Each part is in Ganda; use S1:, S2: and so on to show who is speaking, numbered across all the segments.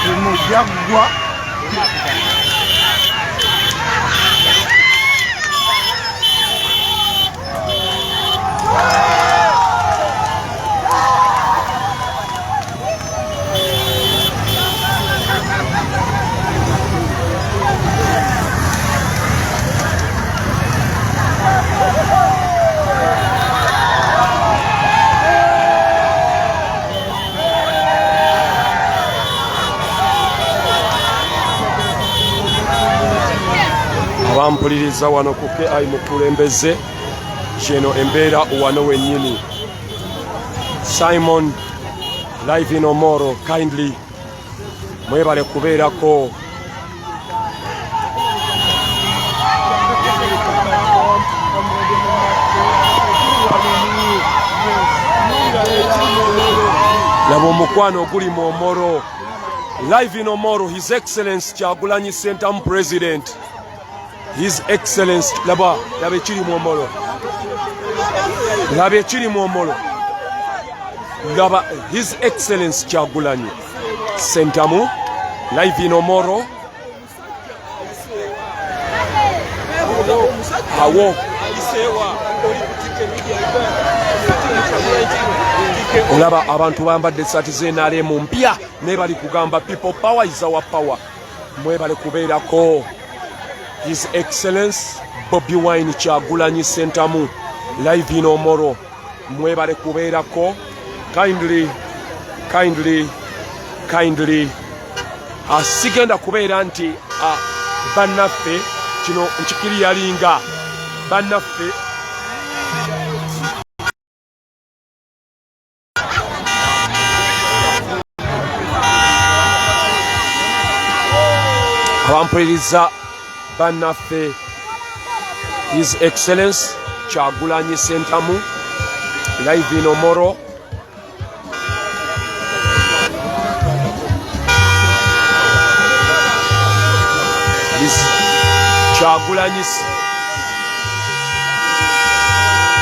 S1: Mujagwa.
S2: Abampuliriza wano ku KI mukulembeze kino embeera wano wennyini. Simon live in Omoro, kindly mwebale kubeerako. Laba omukwano oguli mu Omoro, live in Omoro, His Excellency Kyagulanyi Ssentamu President. His Excellency, laba ekiri mu Omoro, laba ekiri mu Omoro, laba His Excellency Kyagulanyi Ssentamu live in Omoro. Awo olaba abantu bambadde essaati z'NRM mpya naye bali kugamba people power is our power. Mwebale kubeerako. His Excellency Bobi Wine Kyagulanyi Ssentamu live in Omoro, mwebale kubeerako. Kindly sigenda kubeera nti bannaffe kino nkikiri yalinga bannaffe abampuliriza bannaffe His Excellency Kyagulanyi Ssentamu live in Omoro. His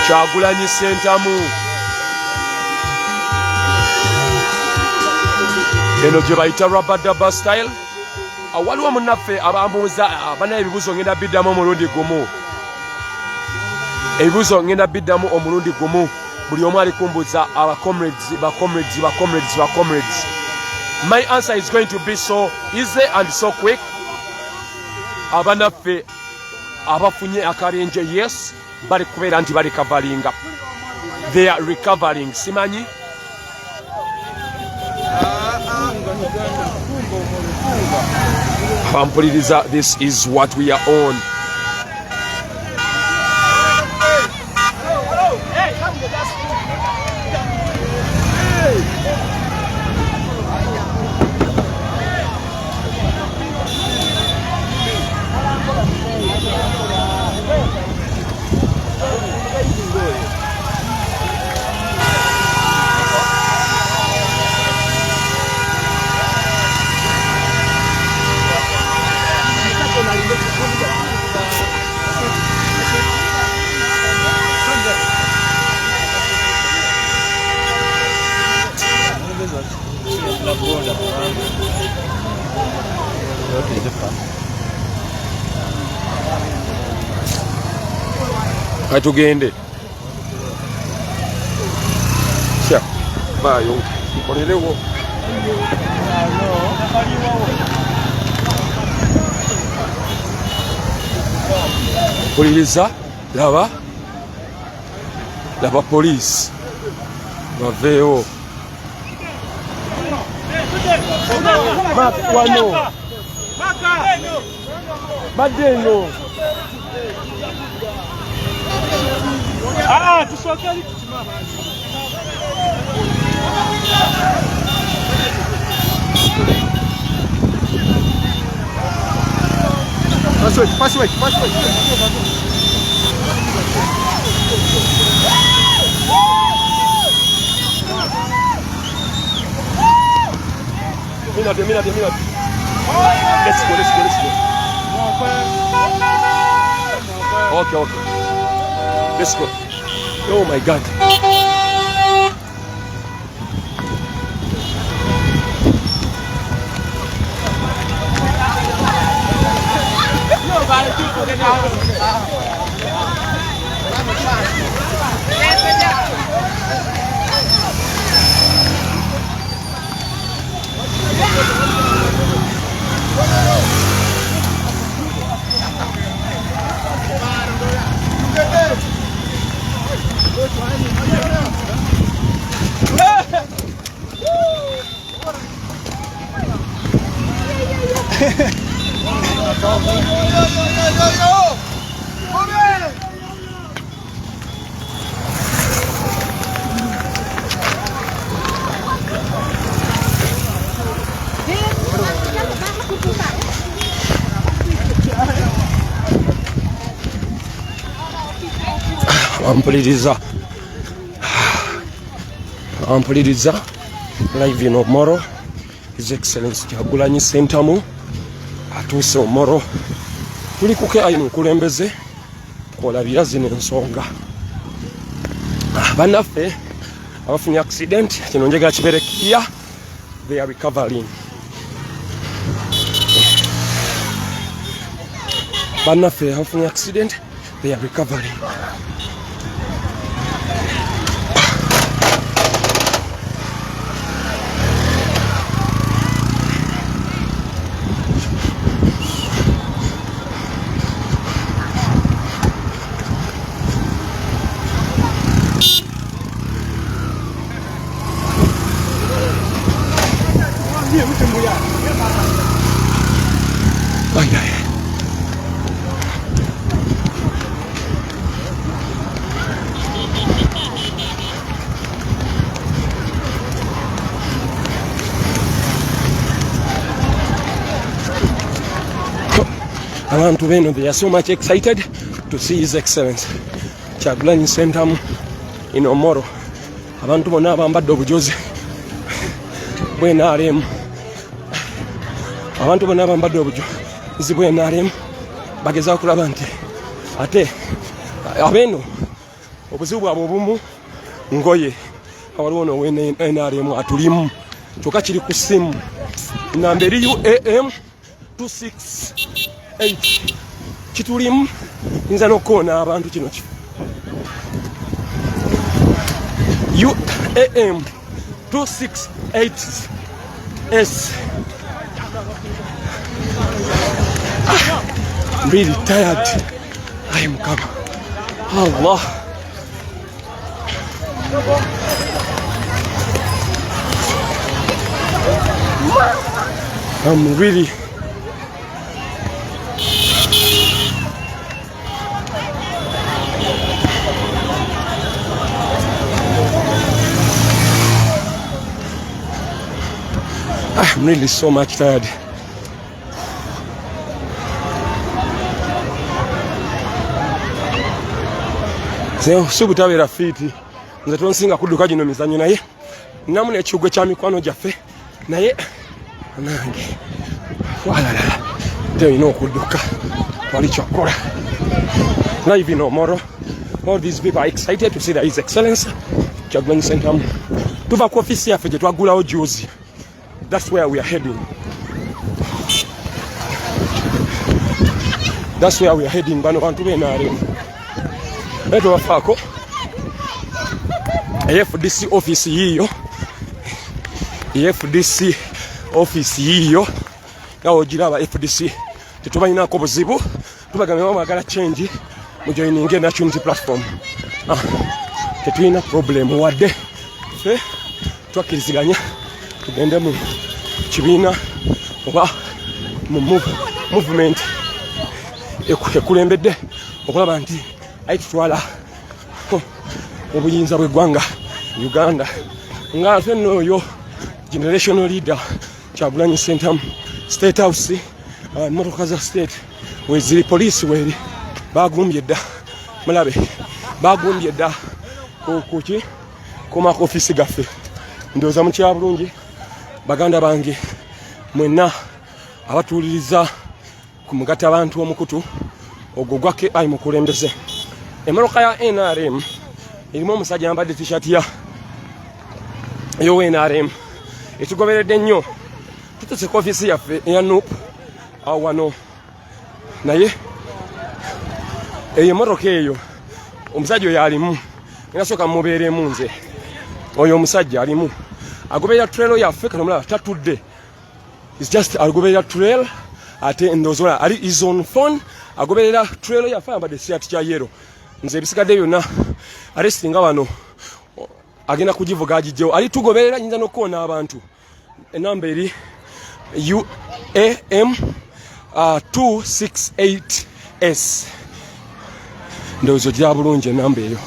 S2: Kyagulanyi Ssentamu eno gye bayita rabadaba style. Waliwo munnaffe abambuuza banaye ebibuuzo ngenda biddamu omulundi gumu. Ebibuuzo ngenda biddamu omulundi gumu. Buli omu ali kumbuuza ba comrades. My answer is going to be so easy and so quick. Abanaffe abafunye akabenje, yes, bali kubeera nti bali covering. They are recovering. Simanyi? Pampuliriza, this is what we are on. Katugende. Sya. Bayo. Olerewo. Polisa, laba police. Baveo. Wano. Badeno. Tusokali kusimama. Pass away. Minute. Let's go. Okay. Let's go. Oh my God. Ampuliriza live in Omoro. His Excellency Kyagulanyi Sentamu atuuse Omoro. Tuli kuke ayi mukulembeze kwolabira zino ensonga. Bannaffe abafunye accident kino njagala kibeere clear, they are recovering. Bannaffe abafunye accident, they are recovering. Abantu beno, they are so much excited to see His Excellency Kyagulanyi Sentamu in Omoro. Abantu bonna abambadde obujozi bw'NRM. Abantu bonna abambadde obujozi bw'NRM bagezaako kulaba nti ate abeno obuzibu bwabwe obumu ngoye waliwo n'NRM atulimu kyokka kiri ku ssimu namba eri UAM 268 kitulimu nza n'okukoona abantu kino kifo UAM 268S. I'm really tired. I am coming. Allah. I'm really so much tired. Subutabeera fiiti nze tonsinga kudduka gino mizanyo naye namu n'ekiwugwe kya mikwano gyaffe naye nange walalala terina okudduka wali kyokkola. Live in Omoro, all these people are excited to see that His Excellency Kyagulanyi Sentamu tuva ku ofisi yaffe gye twaggulawo juzi. That's where we are heading. That's where we are heading. Bano bantu b'NRM eto bafaako FDC office yiyo, FDC office yiyo nawo giraba. FDC tetubalinaako buzibu, tubagambye bamagala change mu joining e National platform. Tetulina problem wadde ffe twakkiriziganya tugende mu kibiina oba mu movement ekulembedde okulaba nti ayitutwala obuyinza bw'eggwanga Uganda nga ffe n'oyo generational leader Kyagulanyi Sentamu State House motoka za state weziri poliisi weri bagumbye dda mulabe bagumbye dda kuki koma ku ofisi gaffe. Ndowooza mukya bulungi baganda bange mwenna abatuuliriza ku mugatta abantu omukutu ogwo gwake ayi mukulembeze. Emmotoka ya NRM erimu omusajja ayambadde t-shirt yo NRM etugoberedde nnyo. Tutuse ku ofisi yaffe eya NUP awo wano naye eyo emmotoka eyo omusajja oyo alimu nasooka mubeeremu nze oyo omusajja alimu agoberera trail yaffe kano mulaba tatudde. It's just agoberera trail ate ndozola ali is on phone agoberera trail yaffe ayambadde t-shirt kya yellow. Nze ebisigadde byonna aresinga wano agenda kugivuga agijjewo ali tugoberera nyinza n'okukoona abantu. Enamba eri UAM 268S. Ndozo gya bulungi enamba eyo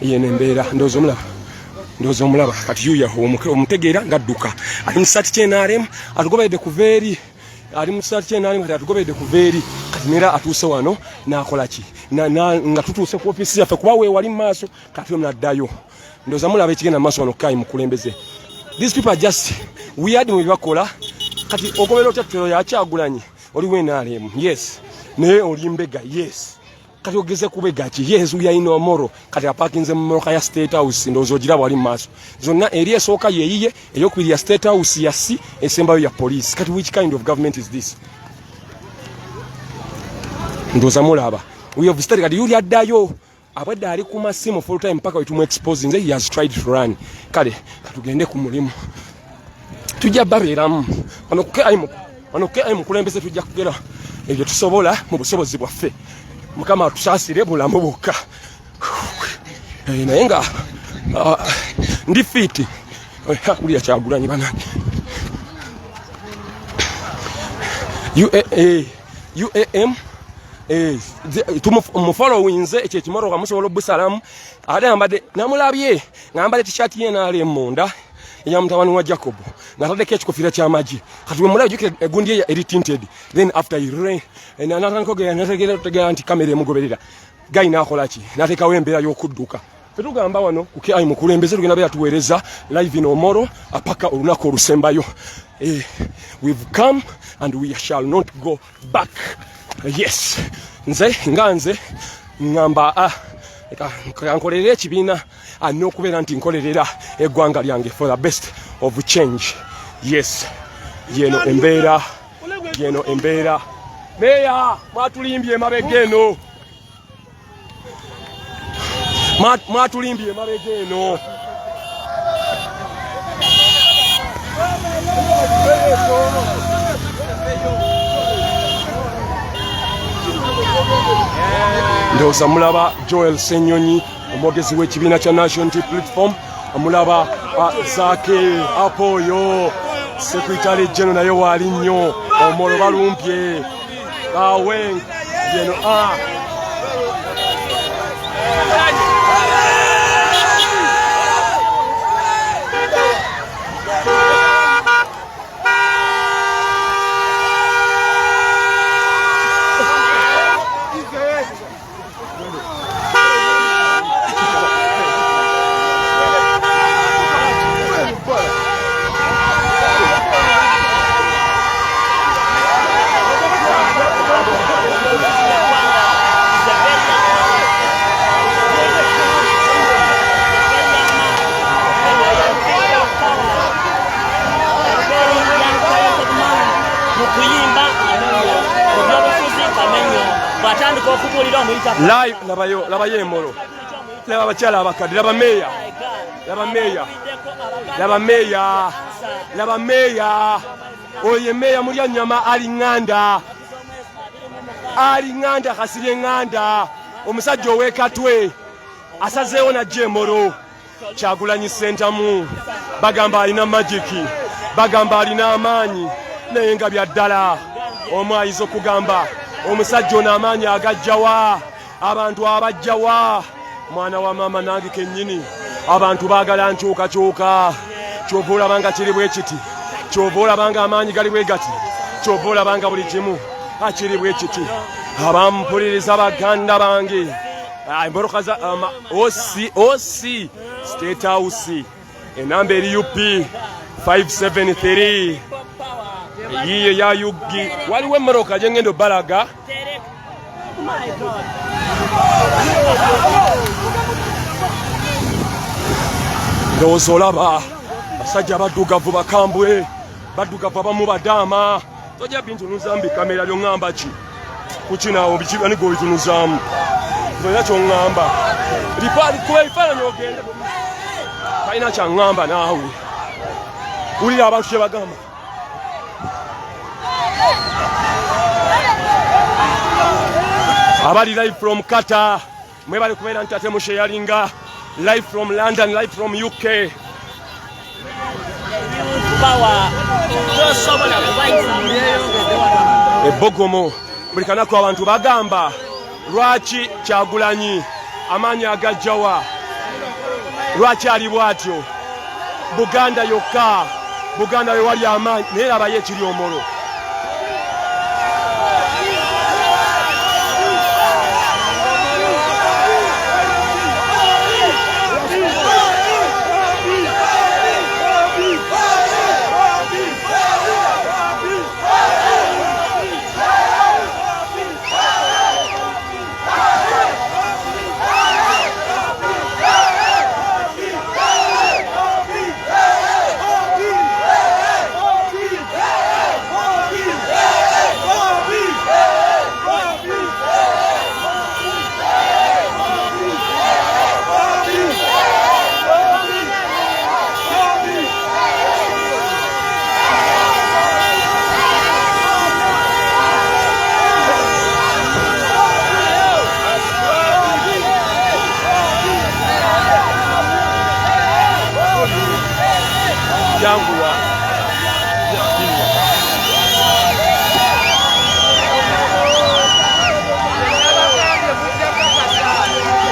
S2: yene embeera ndozo omulaba kati yuya omutegeera ngadduka ali mu sati kyenaremu atugobedde kuveeri ali mu sati kyenaremu kati atugobedde kuveeri kati nera atuuse wano nakola ki nga tutuuse ku ofisi yaffe kuba weewali mu maaso kati omnaddayo ndoza mulaba ekigenda mu maaso wano kayi mukulembeze. These people are just weird mu bibakola kati ogobera otya tutero yakyagulanye oliwo enaremu yes naye oli mbega yes kati ogeze kubega ki yes uya ino Omoro kati apakinze mu motoka ya State House ndozo gira wali maaso zonna eri esooka yeyiye eyokubiri ya State House ya si esembayo ya police kati which kind of government is this? Ndoza mulaba we have started kati yuli addayo abadde ali ku masimu full time mpaka wetumu exposing he has tried to run kale katugende ku mulimu tujja babeeramu wano ke mukulembeze tujja kugera ebyo tusobola mu busobozi bwaffe mukama tusaasire bulamu bwokka naye nga ndi fiti uli yakyagulanye banani UAM tumufollowinze ekyo ekimoroka musobola obusalamu ate ambadde namulabye ngambadde t-shirt ye naali munda ya mutabani wa Jacob natadeko ekikofira ky'amagi kati we mulabye jukira egundi ye eri tinted then after he ran nategera nti kamera emugoberera gayi nakola ki natekawo embeera y'okudduka tetugamba wano kuki mukulembeze tugenda beera tuweereza live in Omoro apaka olunaku olusembayo we've come and we shall not go back. Yes nze ngamba nkolera ekibiina alina okubeera nti nkolerera eggwanga lyange for the best of change. Yes yeno embeera meya mwatulimbye emabega eno mwatulimbye emabega eno ndowooza mulaba Joel Senyonyi omwogezi w'ekibiina kya National Unity Platform mulaba Zake Apoyo Secretary General naye waali nnyo Omoro balumpye awe yeno live labayo Omoro laba bakyala abakadde laba meya oye meya mulya nyama ali nganda kasirye nganda omusajja ow'ekatwe asazeewo najja Omoro Kyagulanyi Sentamu bagamba alina magiki bagamba alina amaanyi naye nga byaddala omwayiza okugamba omusajja ono amaanyi agajjawa abantu abajjawa mwana wa mama nange kennyini abantu baagala nkyukakyuka kyova olabanga kiri bwe kiti kyova olabanga amaanyi gali bwe gati kyova olabanga buli kimu akiri bwe kiti abampuliriza baganda bange emboroka za osi State House enamba eri UP 573 yiye ya yugi waliwo emmoroka gyengendo balaga ndowooza olaba basajja baddugavu bakambwe baddugavu abamu badaama tojja bintunuzamu bikamera byoŋŋamba ki kukinaawo bikanigo bitunuzaamu toyina kyoŋŋamba kuba ebifaananyi ogende talina kyaŋŋamba naawe wulira abantu kye bagamba abali live from Qatar mwebale kubeera nti ate musheyalinga live from London, live from UK. Power. ebbogomo buli kanaku abantu bagamba lwaki Kyagulanyi amaanyi agajjawa lwaki ali bw'atyo Buganda yokka Buganda we wali amaanyi naye labayo ekiri Omoro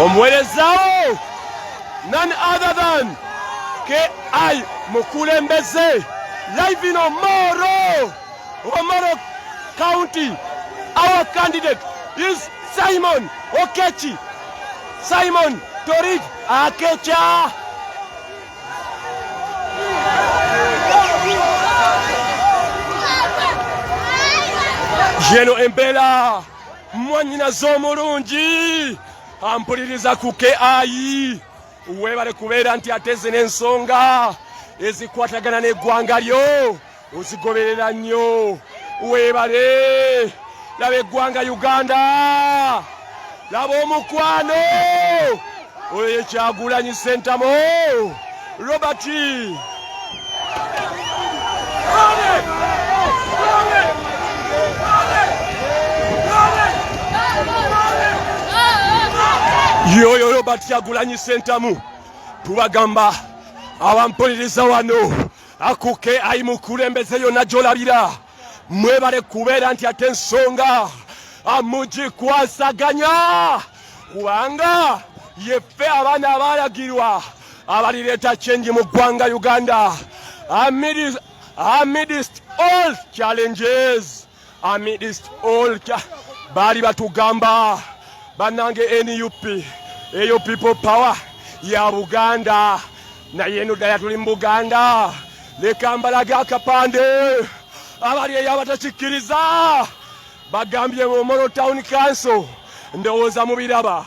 S2: omuweerezaawo none other than K.I. Mukulembeze live in Omoro County. Our candidate is Simon Okechi. Simon Torit Akecha. Jeno Embela mwanyinaze omulungi ampuliriza ku K.I. weebale kubeera nti ateze n'ensonga ezikwatagana n'eggwanga lyo ozigoberera nnyo weebale laba eggwanga Uganda laba omukwano oyo Kyagulanyi Sentamo Robert yoyo Robert Kyagulanyi Sentamu tubagamba abampuliriza wano aku K.I. Mukulembeze yonna gy'olabira mwebale kubeera nti ate ensonga amugikwasaganya kubanga yeffe abaana abalagirwa abalireeta change mu ggwanga Uganda amidst all challenges baali batugamba banange NUP eyo people power ya Buganda naye eno ddala tuli mu Buganda leka mbalaga akapande abali eyo abatakikkiriza bagambye mu Omoro Town Council ndowooza mubiraba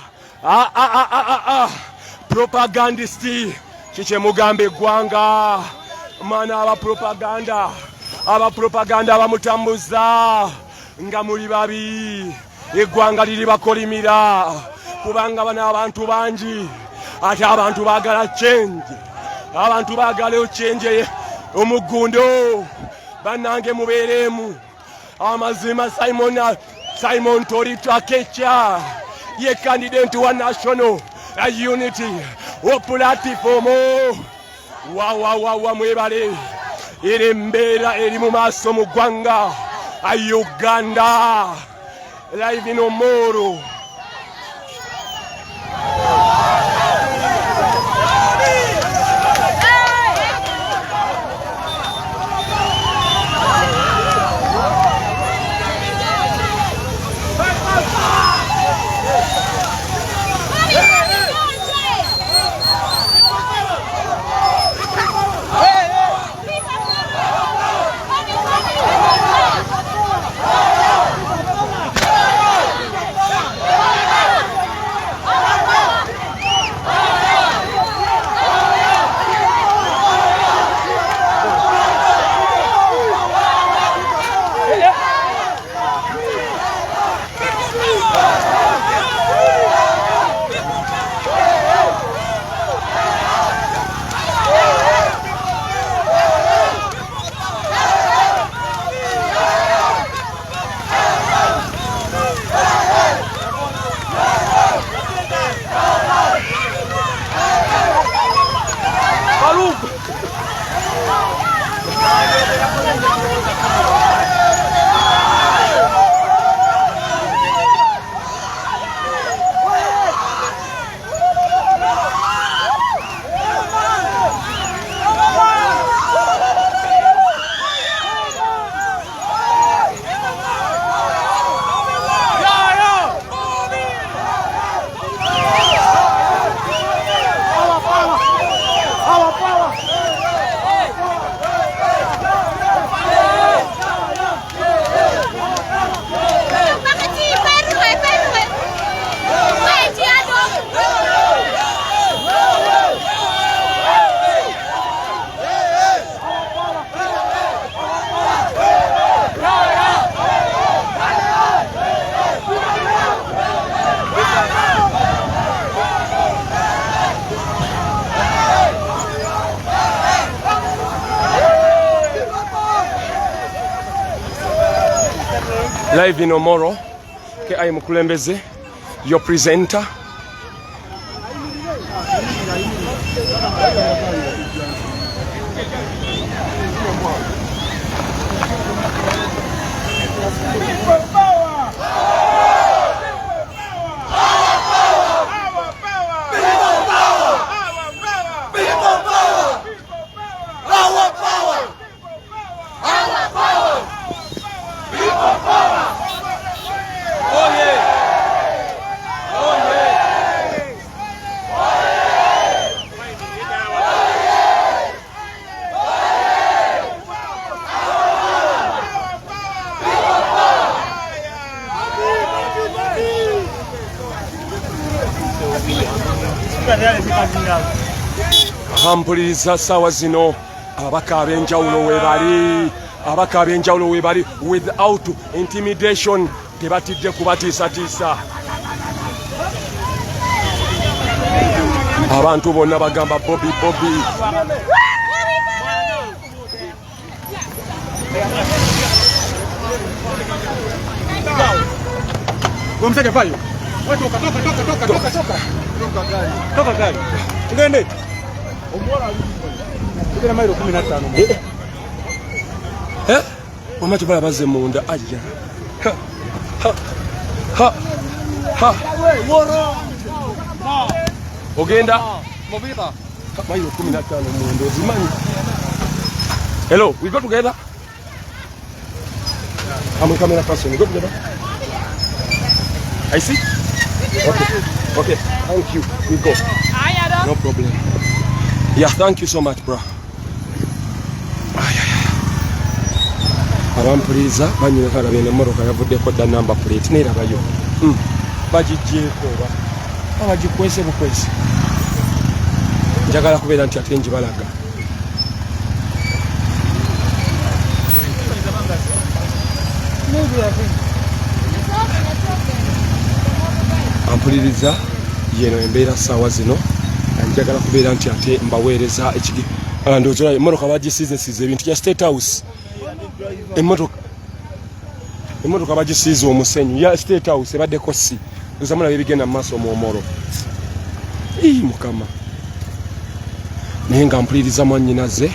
S2: propagandisti kikye mugamba eggwanga maana abapropaganda bamutambuza nga muli babi eggwanga liri bakolimira kubanga bano abantu bangi ate abantu baagala change abantu baagala change omuggundo bannange mubeeremu amazima Simon Torit Akecha ye candidate wa national unity o platform wa mwebale eri embeera eri mu maaso mu ggwanga Uganda live in Omoro. Live in Omoro. Kyakoze Mukulembeze, your presenter. Hampuliriza sawa zino ababaka ab'enjawulo we bali without intimidation, tebatidde kubatiisatiisa. Abantu bonna bagamba Bobi.
S1: Toka gari. Tugende. Tugenda mailo 15.
S2: Wamati bala bazze munda ajja. Ogenda
S1: Mobiba.
S2: mailo 15 munda ozimanyi. Hello, we go together. I'm a camera person. We go together. I see. Okay, thank you. We go. No problem. Yeah, thank you so much, bro. Abampuliriza banyira kala bene moroka yavuddeko dda number plate nerabayo. Bagigyeko oba abagikwese bukwese. Njagala kubeera nti ate njibalaga. Ampuliriza yeno embeera saawa zino, njagala kubeera nti ate mbaweereza ekigi ndowooza emmotoka bagisiize ebintu ya State House. Emmotoka bagisiize omusenyu ya State House ebaddeko si ndowooza mulaba ebigenda mu maaso mu Omoro. Mukama naye nga mpuliriza mwannyinaze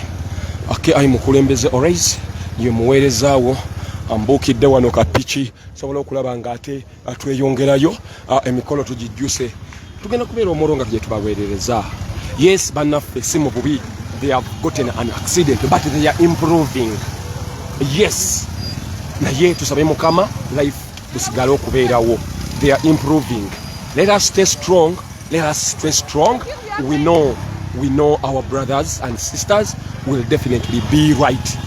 S2: Kyakoze Mukulembeze Ayiise ye muweerezaawo ambuukidde wano kapiki sobola okulaba nga ate atweyongerayo emikolo tugijjuse tugenda kubeera Omoro nga gye tubaweerereza. Yes, bannaffe si mu bubi, they have gotten an accident but they are improving. Yes, naye tusabe Mukama life tusigale okubeerawo. They are improving. Let us stay strong. We know our brothers and sisters will definitely be right.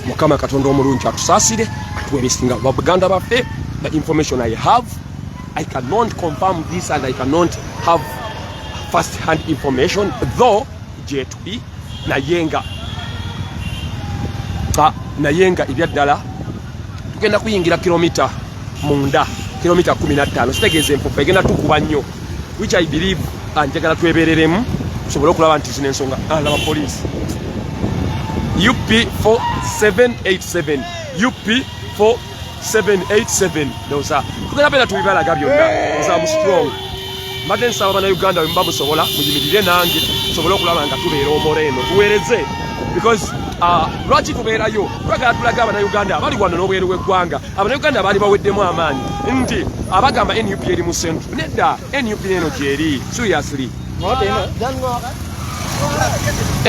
S2: Mukama Katonda omulungi atusaasire atuwe ebisinga Baganda baffe. The information I have, I cannot confirm this and I cannot have first-hand information, though J2B nayenga ebyaddala tugenda kuyingira kilomita munda, kilomita 15 sitegeeza empufu egenda tukuba nnyo, which I believe njagala twebereremu tusobole okulaba nti zino ensonga laba poliisi UP 4787 doza tugenda bena tubibalaga byonna za mu strong mbadde nsaba bannayuganda bwe muba musobola muyimirire nange tusobole okulaba nga tubeera Omoro eno tuweereze, because lwaki tubeerayo twagala tulaga abannayuganda abali wano n'obweru w'eggwanga. Abannayuganda baali baweddemu amaanyi nti abagamba NUP eri mu centre, nedda NUP eno gyeri seriously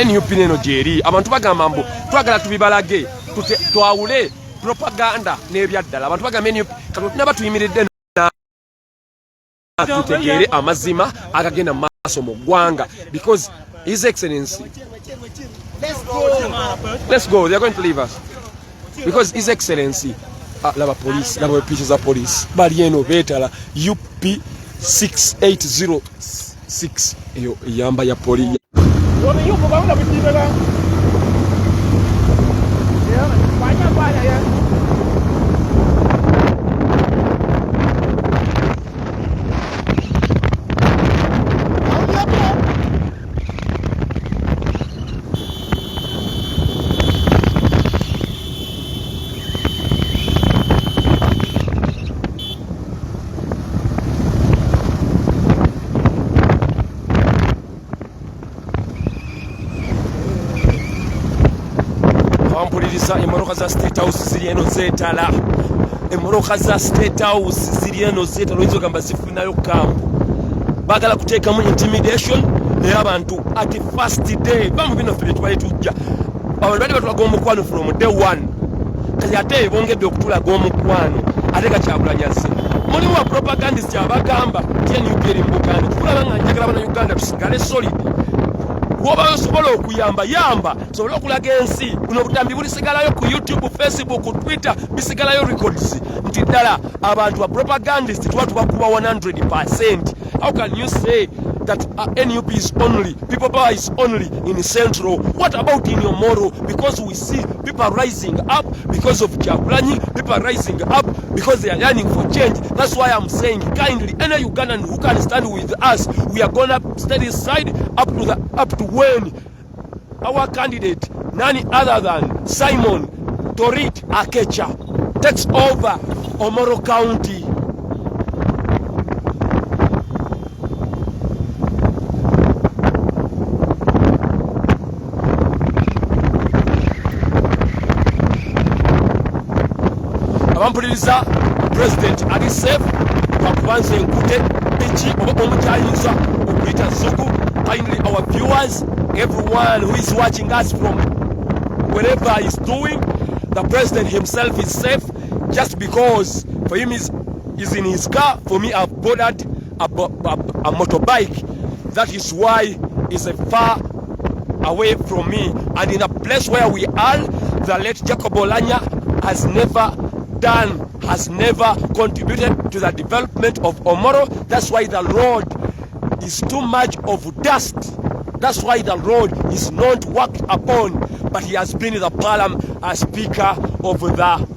S2: NUP eno gyeri. Abantu bagamba mbu twagala tubibalage twawule propaganda n'ebyaddala. Abantu bagamba NUP katonaba tuyimiridde tutegeere amazima agagenda mu maaso mu ggwanga, because His Excellency let's go, they are going to leave us because His Excellency laba police, laba pictures of police bali eno betala UP 6806 eyo yamba ya police. abampuliriza emmoloka za State House ziri eno zeetala. Emmoloka za State House ziri eno zeetala oyinza ogamba zifunayo kampu. Baagala kuteekamu intimidation naye abantu at first day bamu bino ffe twali tujja. Abantu bali batulaga omukwano from day one. Kati ate bongedde okutulaga omukwano ate Kyagulanyi azze. Mulimu wa propagandist abagamba TNUP eri mu Buganda. Tukulaba nga njagala bana Uganda tusigale solid. Woba osobola okuyamba yamba sobola okulaga ensi buno obutambi bulisigalayo ku YouTube, Facebook, ku Twitter bisigalayo records nti ddala abantu ba propagandist tubakuba 100%. How can you say that NUP is only, people power is only in Central? What about in Omoro? Because we see people rising up because of Kyagulanyi, people rising up because they are yearning for change. That's why I'm saying kindly, any Ugandan who can stand with us, we are gonna stand aside up to when our candidate, none other than Simon Torit Akecha, takes over Omoro County. Abampuliriza President ali safe bakubanza enkute eki oba omukyayinza okuyita zugu. Kindly our viewers, everyone who is watching us from wherever he's doing, the president himself is safe just because for him is in his car. For me, I've boarded a motorbike. That is why he's far away from me, and in a place where we are, the late Jacob Olanya has never contributed to the development of Omoro. That's why the road is too much of dust. That's why the road is not worked upon. But he has been the speaker of the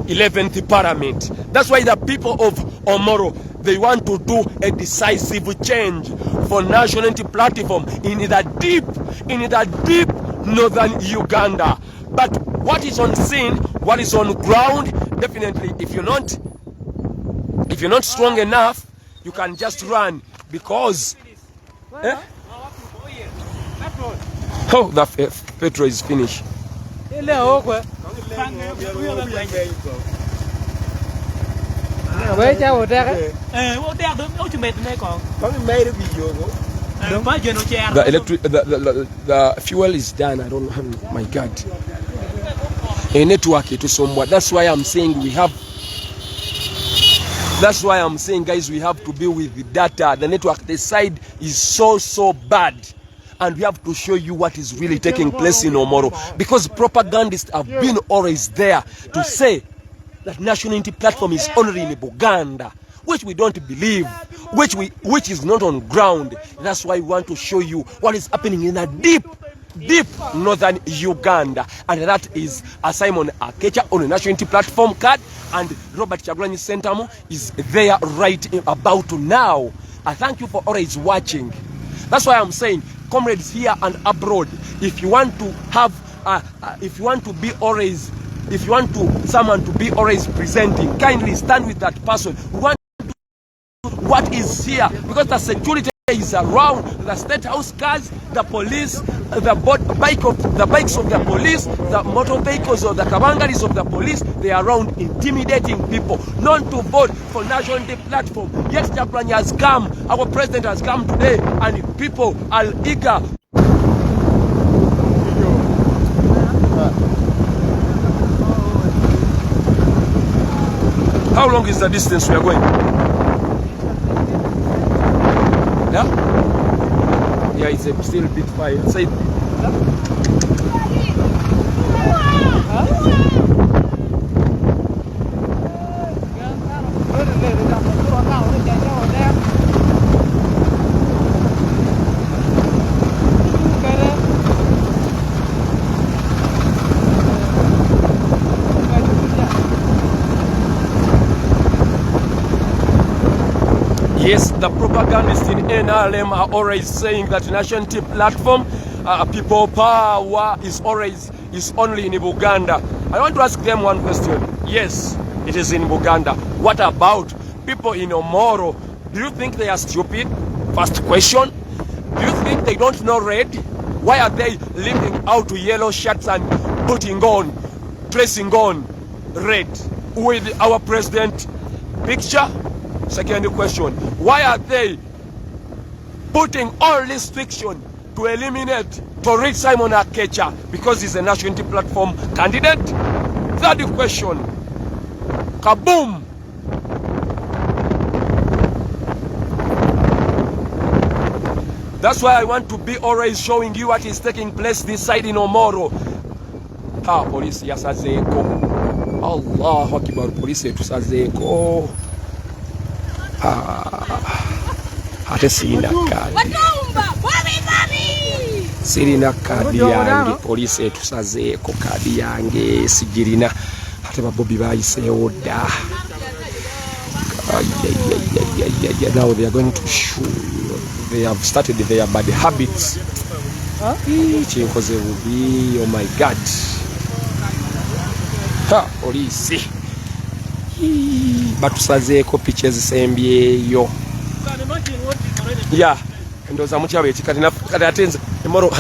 S2: 11th Parliament. That's why the people of Omoro, they want to do a decisive change for national unity platform in the deep northern Uganda. But what is on scene, what is on ground, definitely if you're not strong enough, you can just run because oh, the petrol is finished. The fuel is done. I don't know. My God. A network to somewhat. That's why I'm saying guys, we have to be with the data. The network, the side is so bad. And we have to show you what is really taking place in Omoro. Because propagandists have been always there to say that national unity platform is only in Uganda, which we don't believe, which is not on ground. That's why we want to show you what is happening in a deep northern Uganda, and that is Simon Akecha on a national unity platform card, and Robert Kyagulanyi Sentamu is there right about now. I thank you for always watching. That's why I'm saying, comrades here and abroad, if you want to have someone to be always presenting, kindly stand with that person. We want what is here, because the security is around, the State House cars, the police, the bikes of the police, the motor vehicles of the cabangaris of the police. They are around intimidating people not to vote for national unity platform. Yes, Kyagulanyi has come, our president has come today, and people are eager. How long is the distance we are going? Yeah, it's still a bit far inside. Yes, the propagandists in NRM are always saying that national unity platform, people power is only in Uganda. I want to ask them one question. Yes, it is in Uganda. What about people in Omoro? Do you think they are stupid? First question. Do you think they don't know red? Why are they leaving out yellow shirts and dressing on red with our president picture? Second question, why are they putting all restriction to eliminate Tori Simon Akecha because he's a national unity platform candidate? Third question, kaboom! That's why I want to be always showing you what is taking place this side in Omoro. Police yasazeko. Allahu Akbar, police tusazeko. Ate sirina kadi. Sirina kadi yange, police tusazeko kadi yange sigirina. Ate ba Bobi bayiseewo dda. Now they are going to show. They have started their bad habits. Kyakoze Omoro, oh my God. Police. Batusazeeko picha ezisembyeyo. Yeah, ndoza mukyabo ekikati kati atenze Omoro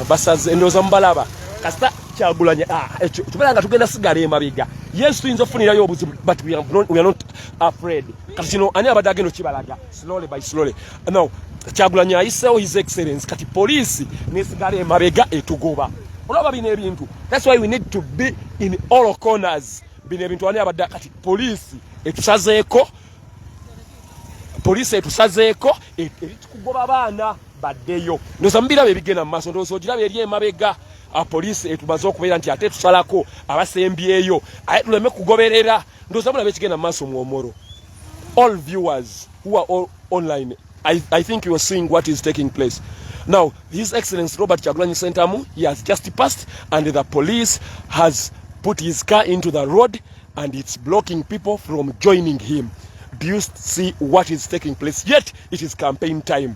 S2: basaze ndoza mbalaba. Kasita Kyagulanyi ekyo tubalanga tugenda sigala emabega. Yes, tuyinza ofunirayo obuzibu, but we are not afraid. Kati kino ani abadde agenda okibalaga slowly by slowly. Now Kyagulanyi ayiseewo his excellence kati police nesigala emabega etugoba. Olaba bino ebintu. That's why we need to be in all corners. Bino ebintu ani abadde kati police etusazeeko. Police etusazeeko eritukugoba baana baddeyo. Ndoza mbira bebigenda mu maaso ndoza ogiraba eri emabega. Police etubaza okubeera nti ate tusalako abasembyeyo aye tuleme kugoberera ndoza mulabe ekigenda mu maaso mu Omoro. All viewers who are all online, I think you are seeing what is taking place. Now, His Excellency Robert Kyagulanyi Ssentamu, he has just passed and the police has put his car into the road and it's blocking people from joining him. Do you see what is taking place? Yet, it is campaign time.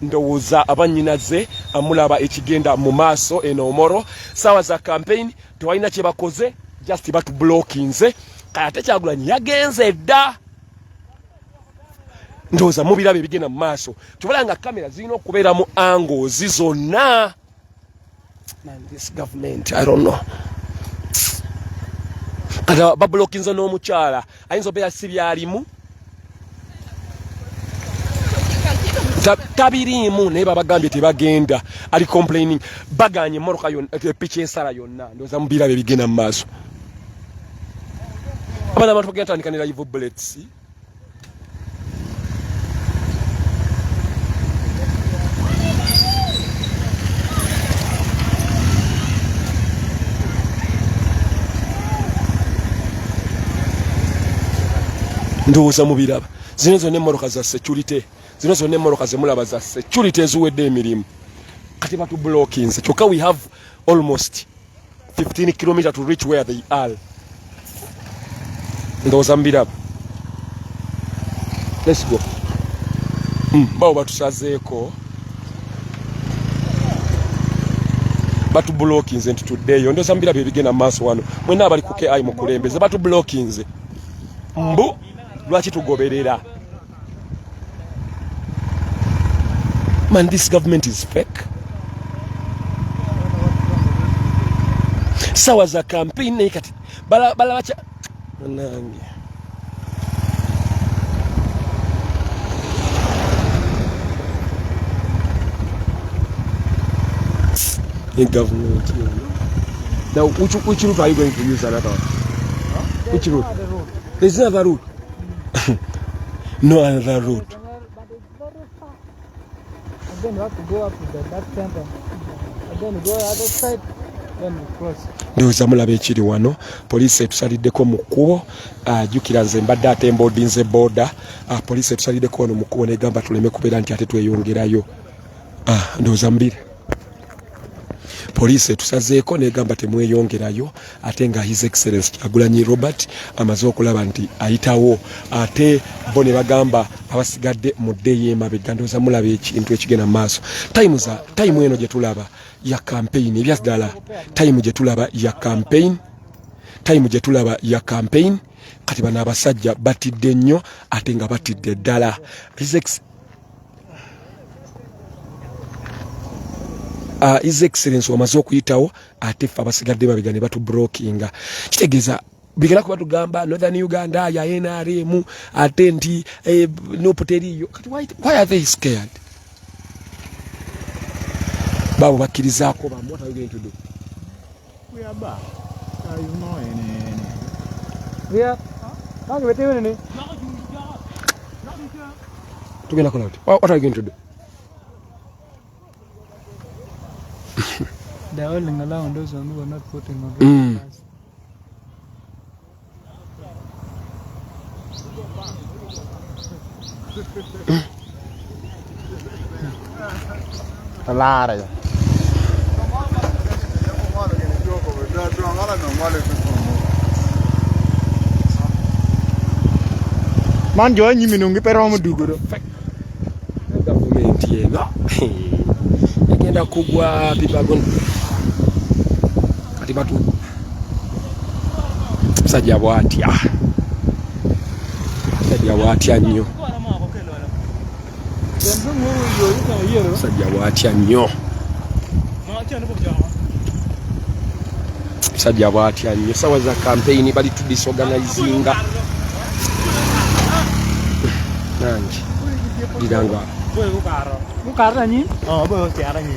S2: Ndowooza abanyinaze amulaba ekigenda mu maaso eno Omoro. Sawa za campaign tewalina kye bakoze, just batublokinze. Ate Kyagulanyi yagenze dda. Ndowooza mubirabe ebigenda mu maaso. Tubalanga kamera zirina okubeera mu angles zonna. Man, this government, I don't know. Kata bablokinze n'omukyala ayinza obeera si byalimu. Tabirimu naye babagambye tebagenda. Ali complaining baganye moroka yonna picha ensala yonna. Ndowooza mubirabe ebigenda mu maaso. Abana abantu bagenda tandika ne live bullets. Ndowooza mubiraba. Zino zonna emmoroka za security. Zino zonna emmoroka ze mulaba za security eziwedde emirimu. Kati batublokinze. Kyokka we have almost 15 kilometers to reach where they are. Ndowooza mubiraba. Let's go. Bawo batusazeeko. Batublokinze nti today. Ndowooza mubiraba ebigenda mu maaso wano. Mwenna abali ku KI mukulembeze batublokinze. Mbu lwaki tugoberera? Man, this government is fake. Sawa za campaign kati bala bacha nange. In government. Now, which route are you going to use another one? Which route? There's another route. No another route.
S3: But it's very far. And then you have to go up to that temple. And then you go the other side, then you cross.
S2: Ndowooza mulaba ekiri wano. Poliisi etusaliddeko mu kkubo. Jjukira nze mbadde atemba odinze booda. Poliisi etusaliddeko wano mu kkubo negamba tuleme kubeera nti ate tweyongerayo. Ndowooza mbiri. Police tusazeeko negamba temweyongerayo ate nga His Excellency Kyagulanyi Robert amaze okulaba nti ayitawo ate bo ne bagamba abasigadde mu ddeeyi emabega. Ndowooza mulaba ekintu ekigenda mu maaso. Time eno gye tulaba ya campaign ebya ddala. Time gye tulaba ya campaign. Time gye tulaba ya campaign. Kati bano abasajja batidde nnyo ate nga batidde ddala. His Excellency wamaze okuyitawo ate ffe abasigadde babega ne batublokinga. Kitegeeza bigera kuba tugamba Northern Uganda ya NRM ate nti nopo teriyo. Kati why are they scared? Babo bakkirizaako bamu. What are you going to do?
S4: We are back. You know any.
S3: We are. How do we do it?
S2: Tugenda kola uti. What are you going to do?
S3: They're holding around those who are not putting on the
S4: Lara. Man join you minungi pero mo duguro.
S2: Government yeno. Yagenda kugwa bibagon. Kati batu. Sajja bwatya. Sajja bwatya nnyo. Sajja bwatya nnyo. Sajja bwatya nnyo. Sawa za campaign bali to disorganizinga. Nanji. Dirangwa.
S3: Bukara nyi?
S4: Oh, boy tiara nyi.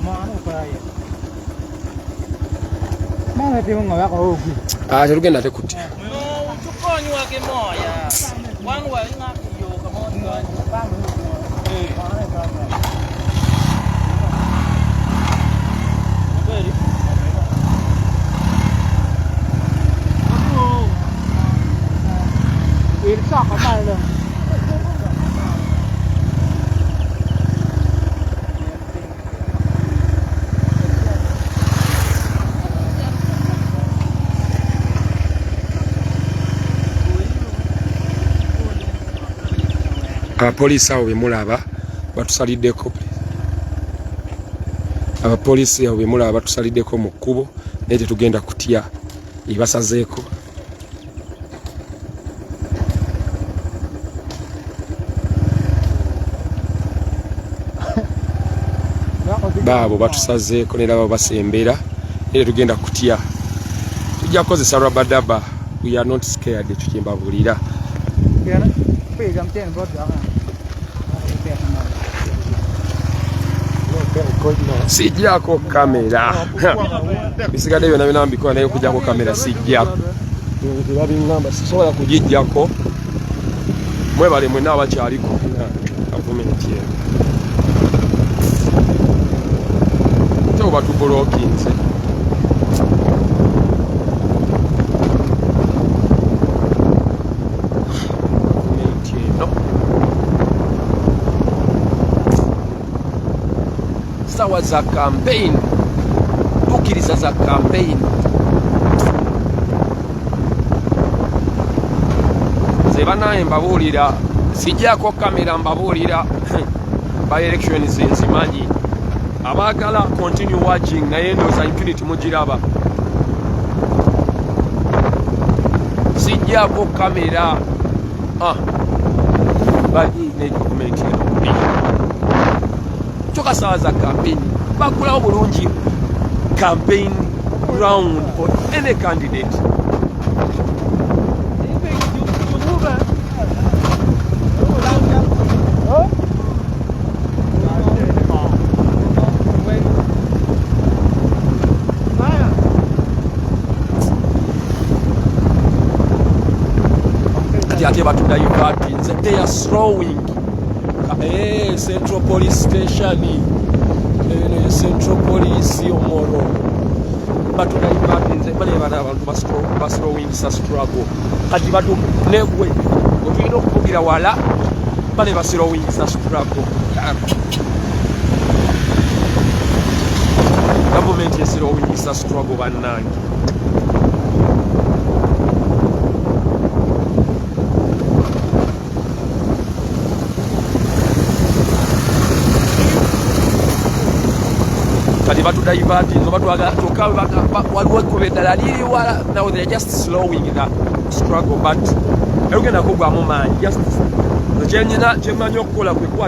S3: Mana pa ya. Mana te ngo ya ko ogu.
S2: Terugenda te kuti.
S5: Tukonyi wake moya. Wangu wa ina yo kama
S2: Abapoliisi awo bemulaba batusaliddeko. Abapoliisi awo bemulaba batusaliddeko mu kkubo naye tetugenda kutya ebasazeeko. Baabo batusazeeko ne laba basembera naye tetugenda kutya. Tujja kukozesa rubber. We are not scared. Tukimbabulira. Sijjako kamera. Bisigadde byonna bina mbikola naye okujjako kamera sijjako. Tebabingamba sisobola kugijjako. Mwebale mwenna abakyaliko gavumenti eno. Tewo batubulookinze. Sawa za campaign. Tukiriza za campaign. Zebana mbabulira. Sijjako kamera mbabulira. By election zinzimanyi. Abagala continue watching naye ndoza impunity mugiraba. Sijjako kamera. Bali ne document ya. Choka sawa za campaign. Bakulawo bulungi campaign ground for any candidate. They are slowing. Central Police Station, Central Police Omoro. But when I back in the money, was slowing the struggle. Had you got to never go to the wala, but they were slowing the struggle. Government is slowing the struggle one night. Now they're just slowing the struggle, but just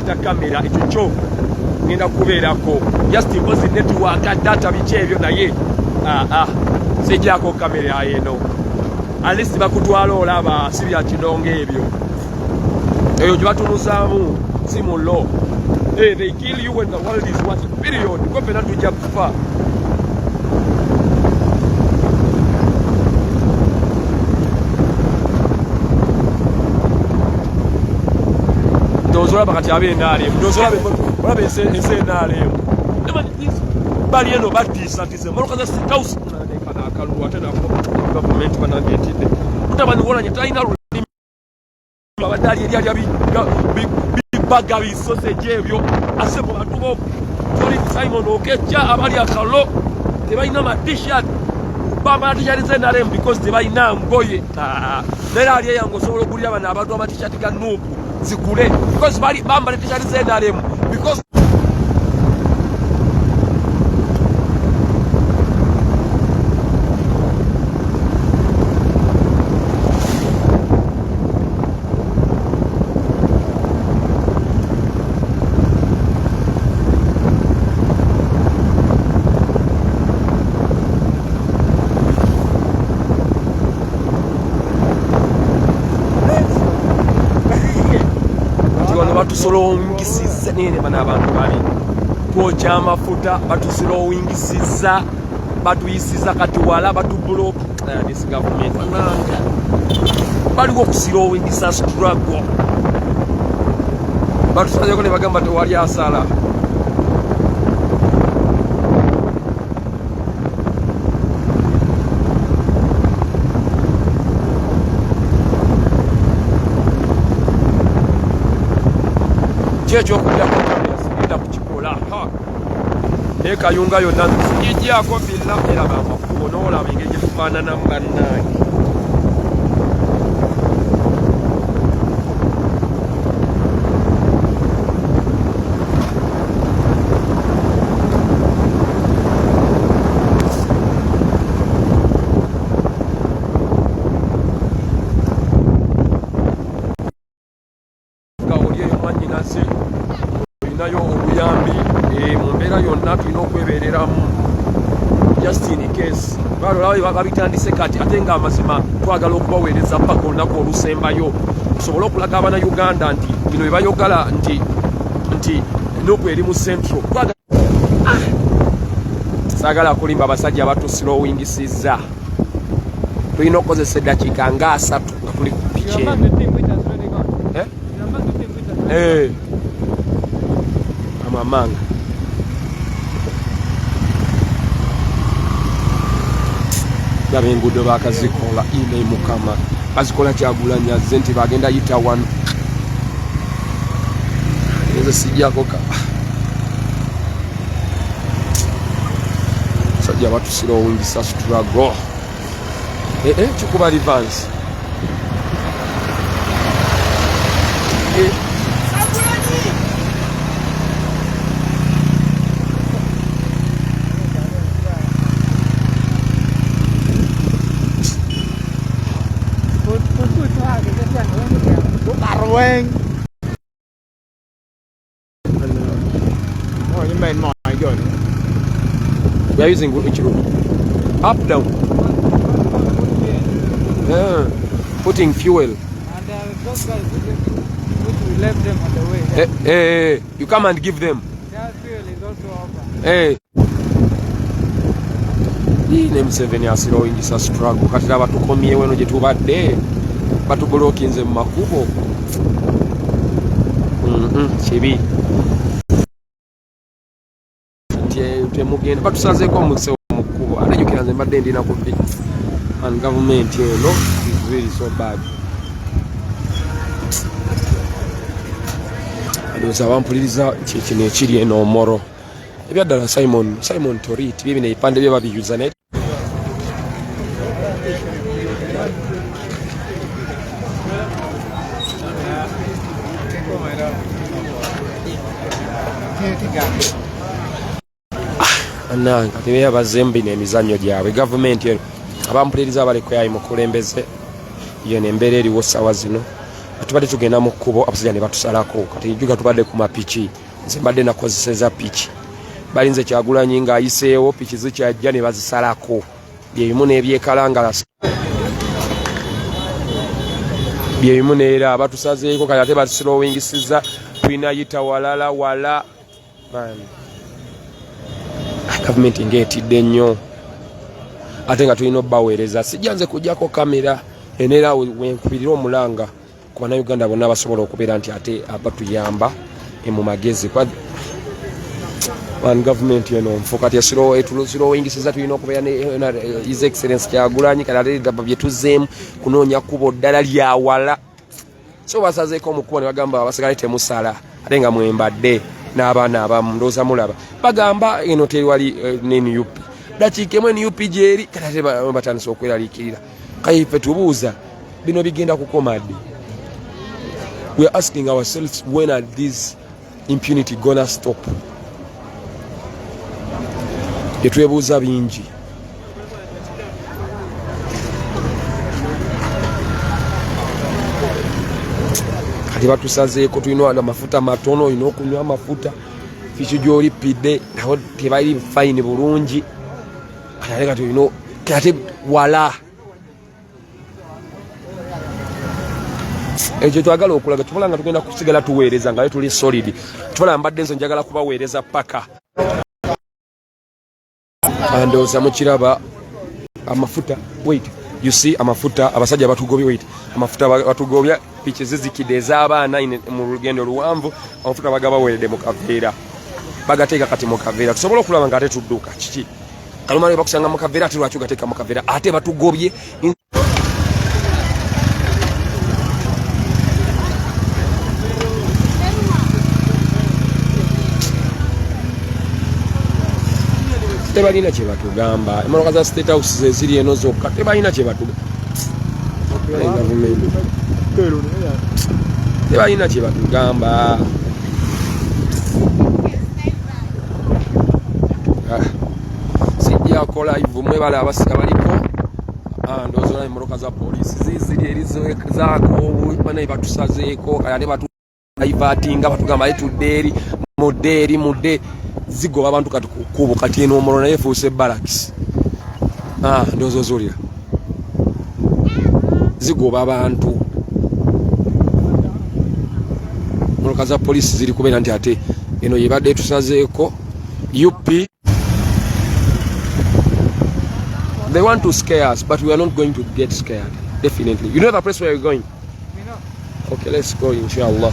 S2: the camera, ngenda kubeerako just mpozi network data biki ebyo naye sijjako kamera eno alisi bakutwala olaba si bya kinonga ebyo eyo gye batunuzaamu si mulo they kill you when the world is watching period ko fena tujja kufa ndozolaba kati abenaalemu ndozolaba ensenaalemu bali eno batiisatize malokaza sikausi kunanekana akalulu ate nako gavumenti banamyetidde mutabaniwolanye talina lulimi abadde ali eryalya bibaga bisoseje ebyo ase mu bantu bo Tony Simon okecca abali akalo tebalina matishat bambala t-shirt zenaalemu because tebalina ngoye naye ali eyange osobola okugulira bano abantu amatishati ga nuupu zigule because bali bambala t-shirt zenaalemu because batusolowingisiza nene bana abantu bali twoja amafuta batusolowingisiza batuyisiza kati wala batublock this government nanga baliwo okusolowingisa struggle batusajako ne bagamba tewali asala ekyokulya kugenda kukikola naye kayunga yonna sigijjako billa eraba amakubo noolaba engeri gye tufaananamu bannange olinayo obuyambi mu mbeera yonna tulina okwebeereramu just in case balolaba babitandise kati ate nga amazima twagala okubaweereza paka olunaku olusembayo tusobole okulaga abana Uganda nti bino bye bayogala nti nuku eri mu central saagala kulimba abasajja abatusilowingisiza tulina okukozesa eddakiika nga 3 nga tuli ku piki amamanga gaba enguudo bakazikola ine mukama bazikola kyagulanyaze nti bagenda yita wano nze sijjako sajja batusilowingisa struggle kikuba rivans
S4: Oh, you made mine good.
S2: We are using which road? Up, down. Yeah. Putting fuel.
S3: And those guys, we left them on the way.
S2: You come and give them.
S3: Their fuel is also over.
S2: Name 7 years ago in this struggle. Katira batukomyewo eno gye tubadde batubulookinze mu makubo. Kibi temugenda batusazeeko omusewo mu kkubo ate jjukira nze mbadde ndina ku bbi and government eno is really so bad. Ndowooza bampuliriza kino ekiri eno Omoro ebyaddala Simon Torit bye bino ebipande bye babiyuza naye ananga tebeya bazembi n'emizannyo gyabwe gavumenti eno abampuliriza abalekweyayi mu kulembeze yeno embeera eriwo ssaawa zino atubadde tugenda mu kkubo abasajja ne batusalako kati juga tubadde ku mapiki nze mbadde nakozeseza piki balinze Kyagulanyi ng'ayiseewo piki zikyajja ne bazisalako byebimu n'ebyekalangala byebimu neera abatusazeeko kati ate batusilowingisiza tulina yita walala wala gavumenti ng'etidde nnyo ate nga tulina obbaweereza sijja nze kujjako kamera eneera wenkubirira omulanga ku bannayuganda bonna basobola okubeera nti ate abatuyamba mu magezi gavumenti eno nfu kati esirowingisiza tulina okubeera ne his excellence Kyagulanyi kati ate daba bye tuzzeemu kunoonya kkubo ddala lyawala so basazeeko omukubo ne bagamba abasigale temusala ate nga mwembadde n'abaana abamu ndowooza mulaba bagamba eno teri n'NUP dakiika emu NUP gyeri kati ate batandisa okweraliikirira kaife tubuuza bino bigenda kukoma ddi? We are asking ourselves, when are these impunity gonna stop? Yetwebuuza bingi. Kati batusazeeko tulina amafuta matono, olina okunywa amafuta fiki gy'olipidde nawo tebali fayini bulungi kati tulina ate wala ekyo twagala okulaga tukola nga tugenda kusigala tuweereza nga tuli solid tukola mbadde nzo njagala kubaweereza paka andooza mukiraba amafuta wait you see amafuta abasajja batugobye wait amafuta batugobya piki zizikide ez'abaana mu lugendo luwanvu amafuta bagabaweerede mu kaveera bagateeka kati mu kaveera tusobola okulaba nga ate tudduka kiki kaluma ne bakusanga mu kaveera ate lwaki ogateeka mu kaveera ate batugobye tebalina kye batugamba emmotoka za state house zeziri eno zokka tebalina kye batugamba tebalina kye batugamba sijjako live mwebala abaliko ndowooza emmotoka za poliisi ziziri erizaako banaye batusazeeko kale ate batulaivatinga batugamba ale tudde eri mudde zigoba abantu kati kubo kati eno Omoro naye fuuse barracks ndowooza ozulira zigoba abantu mmotoka za poliisi ziri kubeera nti ate eno yebadde tusazeeko UP. They want to scare us, but we are not going to get scared. Definitely. You know the place where you're going? Okay, let's go, inshallah.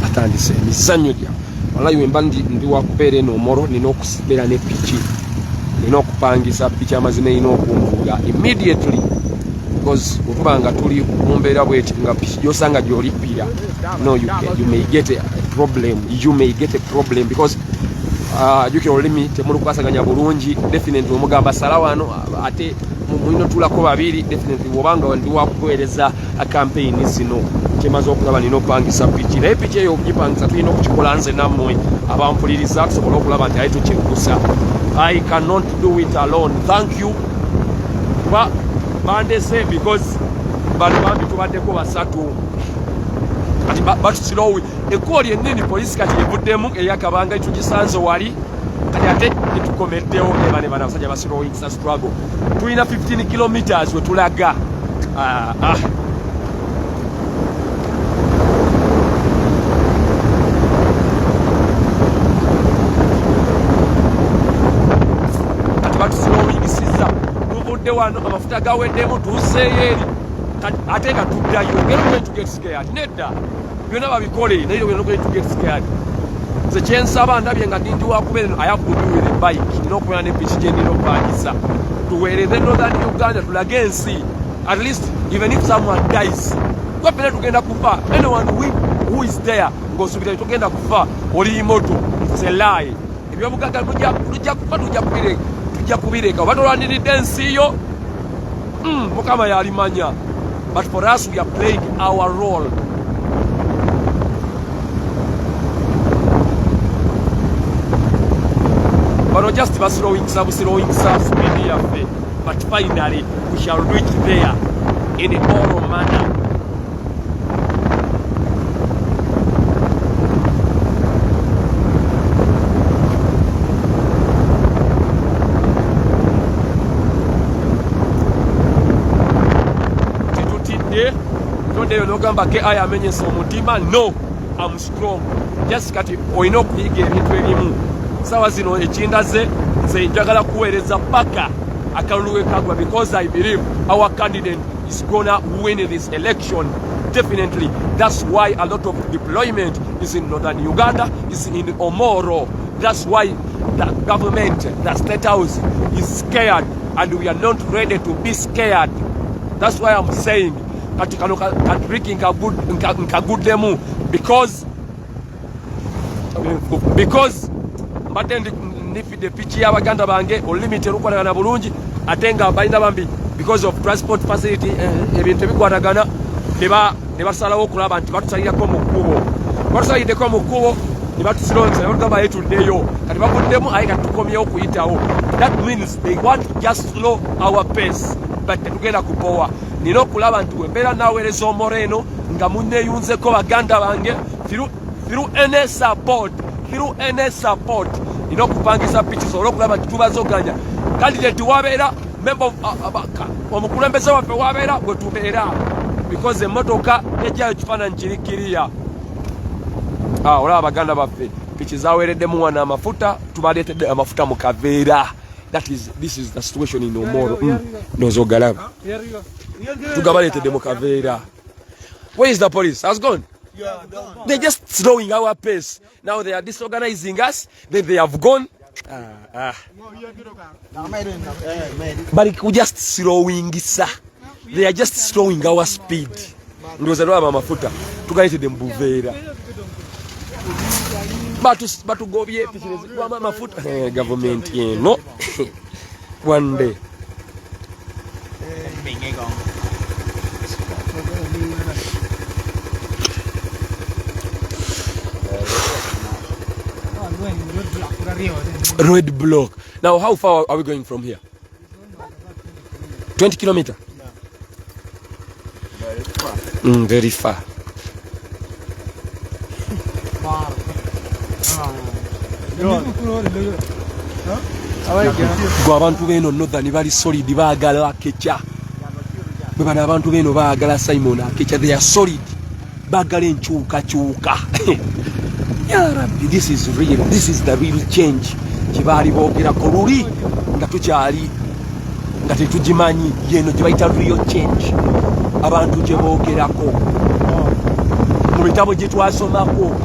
S2: Atandise emizannyo gya walayi wemba ndi wakubeera eno Omoro nina okusibeera ne piki nina okupangisa piki amazima erina okunvuga immediately because okuba nga tuli mu mbeera bweti nga piki gyosanga gyolipira no you may get a problem because jukira olulimi temulukwasaganya bulungi definitely omugamba sala wano ate mulina tulako babiri definitely wobanga ndi wakuweereza a campaign zino kyemaze okulaba nina okupangisa piki naye piki eyo okugipangisa tulina okukikola nze nammwe abampuliriza tusobola okulaba nti aye tukikusa. I cannot do it alone. Thank you bandese because bano bambi tubaddeko basatu kati batusirowe ekkubo lyennini poliisi kati evuddemu eyakabanga etugisanze wali kati ate etukomeddewo ne bana abasajja basirowingisa struggle tulina 15 kilometers we tulaga kati batusilowingisiza tuvudde wano amafuta gaweddemu tuzeeyo eri ate nga tuddayo going to get scared nedda byonna babikole naye we're not going to get scared. Nze kyensaba ndabye nga ndi wakubeera I have to do with a bike nina okubeera ne piki gye nina okupangisa tuweereze Northern Uganda tulage ensi at least even if someone dies twapena tugenda kufa anyone who is there ng'osuubira tugenda kufa oli moto it's a lie ebyobugaga tujja kufa tujja kubireka oba tolwaniridde ensi yo Mukama yalimanya. But for us, we are playing our role. But not just throwing some media, but finally we shall reach there in a oral manner. noddeyo n'ogamba ke aya amenyesa omutima. No, I'm strong. Just kati olina okuyiga ebintu ebimu. Sawa zino ekindaze nze njagala kuweereza paka akalulu kagwa, because I believe our candidate is gonna win this election. Definitely. That's why a lot of deployment is in northern Uganda, is in Omoro. That's why the government, the state house is scared, and we are not ready to be scared. That's why I'm saying because the pichi y'abaganda bange olimite lukwatagana bulungi ate nga balina bambi because of transport facility ebintu bikwatagana ne basalawo okulaba nti batusalirako mu kkubo. Batusaliriddeko mu kkubo ne batusilonza ne batugamba yetuddeyo kati bavuddemu aye kati tukomyewo okuyitawo. That means they want to just slow our pace, but tetugenda kupowa. Nina okulaba nti wembeera naaweereza Omoro eno nga munneeyunzeko baganda bange through any support nina okupangisa pictures olw'okulaba nti tubazoganya candidate wabeera member omukulembeze waffe wabeera bwe tubeera, because emmotoka ejjayo kifaananyi kirikiriya. Olaba baganda baffe piki zaweereddemu wana amafuta, tubaleetedde amafuta mu kaveera. This is the situation in Omoro. Nozogalaba tugabaleetedde mu kaveera. Where is the police? Has gone. They're just slowing our pace. Now they are disorganizing us. Then they have gone. But we just slowing this. They are just slowing our speed. Ndoza lwa mafuta. Tugaletedde mu buveera. Batugobye pikirezi kwa mafuta. Government eno. One day. Road block. Now, how far are we going from here? 20 kilometers? Very far. Gwe abantu beno northern bali solid baagala Akecha. Bwe bano abantu beno baagala Simon Akecha, they are solid. Baagala enkyukakyuka. Ya Rabbi, this is real. This is the real change. Kibaali boogerako luli nga tukyali nga tetugimanyi yeno gye bayita real change. Abantu gye boogerako mu bitabo gye twasomako.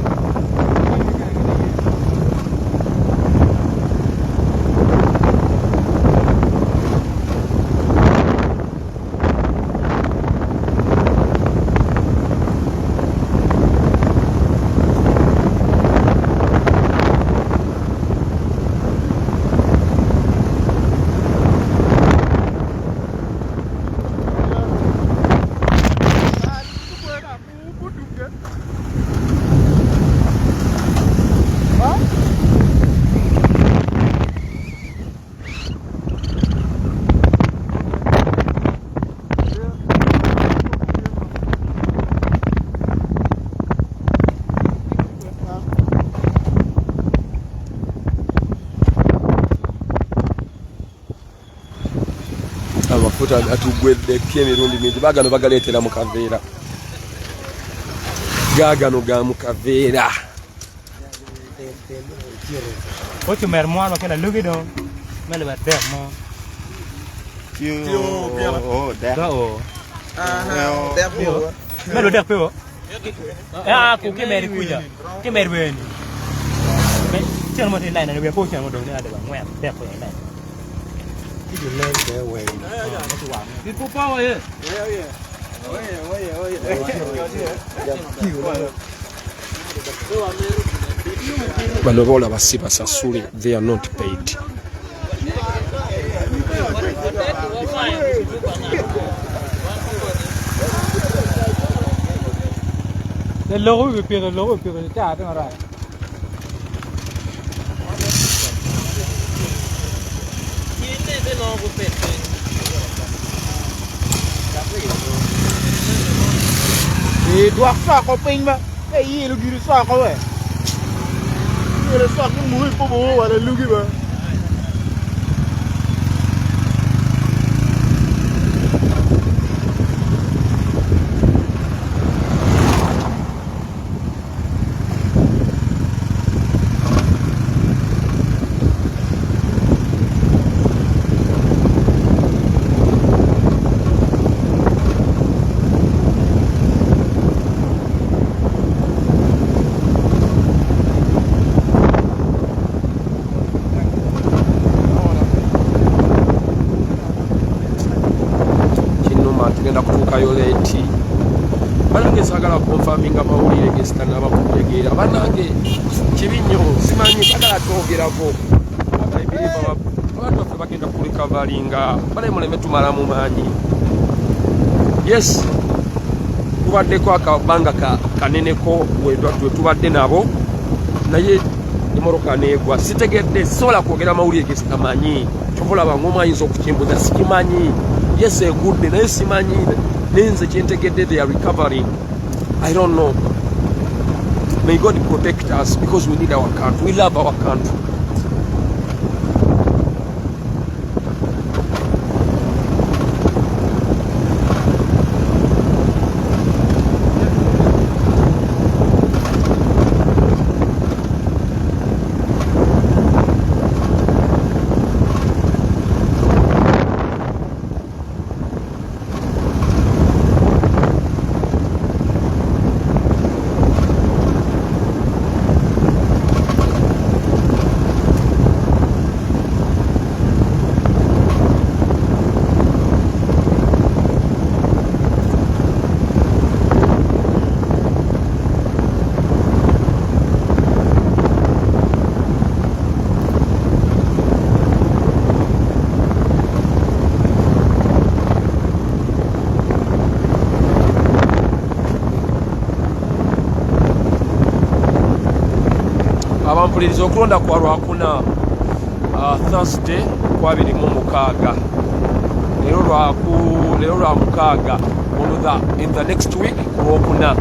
S2: Amafuta atugweddeko emirundi mingi, bagano bagaleetera mu kaveera. Gaagano ga mu kaveera.
S6: Ocho mermoano kena lugido. Mele ba dermo. Melo der peo. Ku kemeri kuja. Kemeri weni. Tell me nine na we po chamo do na de ba ngwa der po nine. You learn their way. People power here. Yeah.
S2: Bano bola basiba sasule, they are not paid.
S3: The logo will be the logo will be the
S4: doit faire qu'on peigne ma et le gars ça quoi ouais le soir nous mourir pour bon aller le gars
S2: Kayoleti banange sagala confirming amawulire gesitana abakutegeera banange kibinyo simanyi sagala twogerako abantu baffe bagenda kulikavalinga bale muleme tumala mu maanyi. Yes, tubaddeko akabanga kaneneko we tubadde nabo naye emoroka neegwa sitegedde sisobola kwogera mawulire gesitamanyi kyobulaba ng'omwayinza okukimbuza sikimanyi. Yes, egudde naye simanyi nenze kyentegedde they are recovering. I don't know. May God protect us because we need our country. We love our country. Abampuliriza okulonda kwa Lwakuna Thursday kwa 26 leero lwa mukaaga in the next week Lwokuna.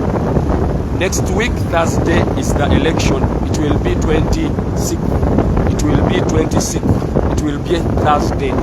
S2: Next week Thursday is the election. It will be 26. It will be 26. It will be Thursday.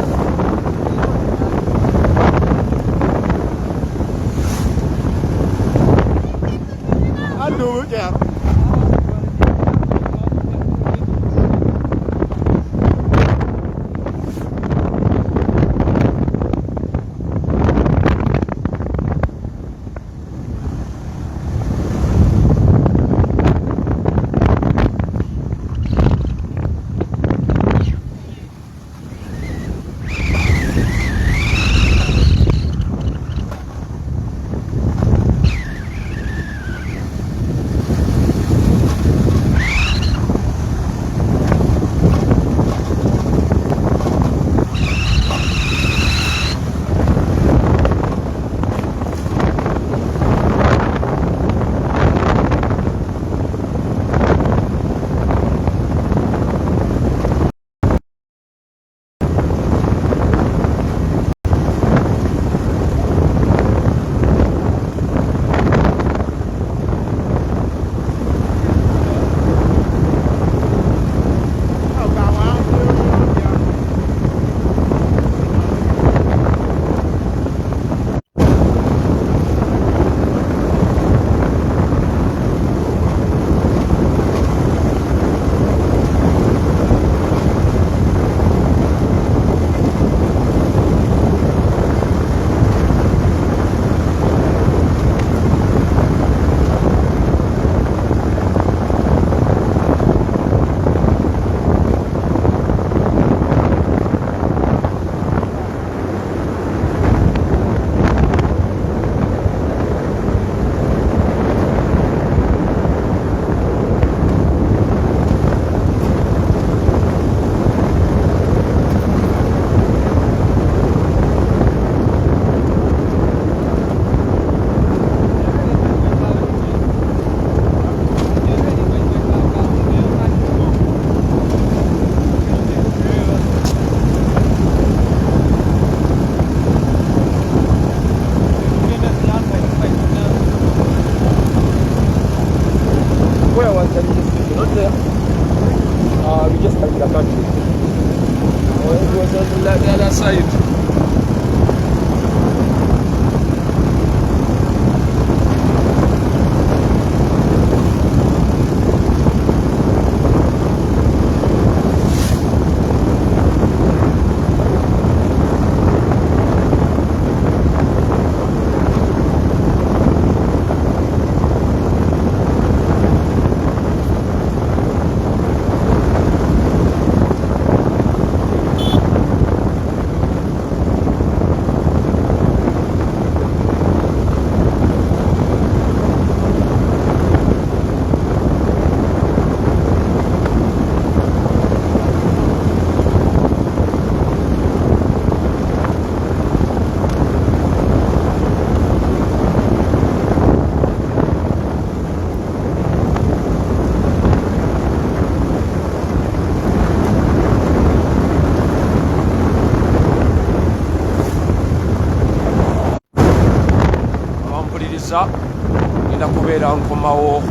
S2: kubeera nkomawo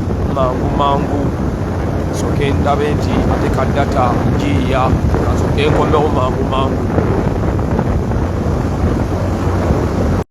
S2: mangu soke ndabe nti ate kaddata njiya kasoke nkomewo mangu